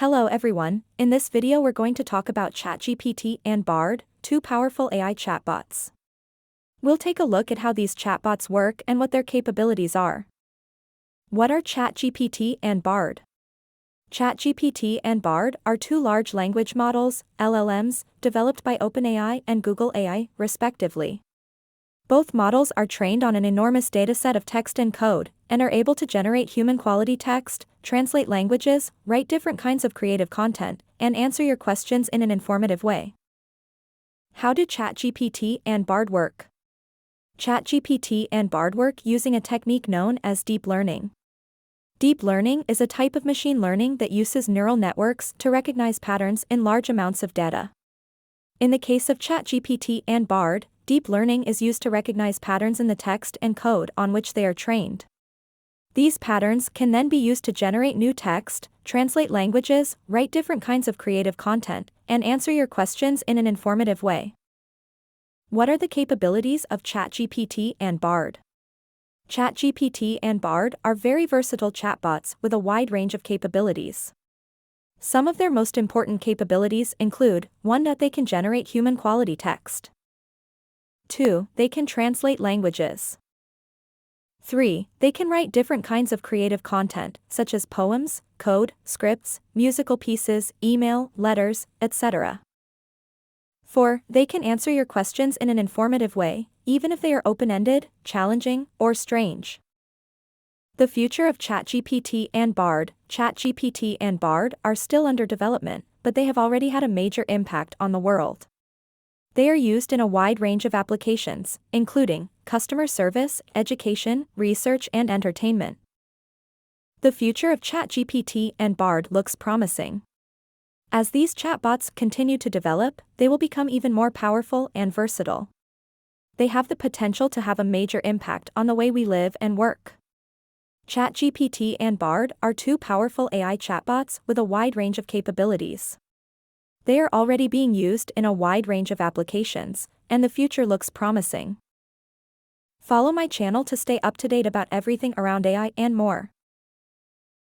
Hello everyone, in this video we're going to talk about ChatGPT and Bard, two powerful AI chatbots. We'll take a look at how these chatbots work and what their capabilities are. What are ChatGPT and Bard? ChatGPT and Bard are two large language models, LLMs, developed by OpenAI and Google AI, respectively. Both models are trained on an enormous dataset of text and code, and are able to generate human-quality text, translate languages, write different kinds of creative content, and answer your questions in an informative way. How do ChatGPT and Bard work? ChatGPT and Bard work using a technique known as deep learning. Deep learning is a type of machine learning that uses neural networks to recognize patterns in large amounts of data. In the case of ChatGPT and Bard, deep learning is used to recognize patterns in the text and code on which they are trained. These patterns can then be used to generate new text, translate languages, write different kinds of creative content, and answer your questions in an informative way. What are the capabilities of ChatGPT and Bard? ChatGPT and Bard are very versatile chatbots with a wide range of capabilities. Some of their most important capabilities include: 1. That they can generate human-quality text. 2. They can translate languages. 3. They can write different kinds of creative content, such as poems, code, scripts, musical pieces, email, letters, etc. 4. They can answer your questions in an informative way, even if they are open-ended, challenging, or strange. The future of ChatGPT and Bard. ChatGPT and Bard are still under development, but they have already had a major impact on the world. They are used in a wide range of applications, including customer service, education, research, and entertainment. The future of ChatGPT and Bard looks promising. As these chatbots continue to develop, they will become even more powerful and versatile. They have the potential to have a major impact on the way we live and work. ChatGPT and Bard are two powerful AI chatbots with a wide range of capabilities. They are already being used in a wide range of applications, and the future looks promising. Follow my channel to stay up to date about everything around AI and more.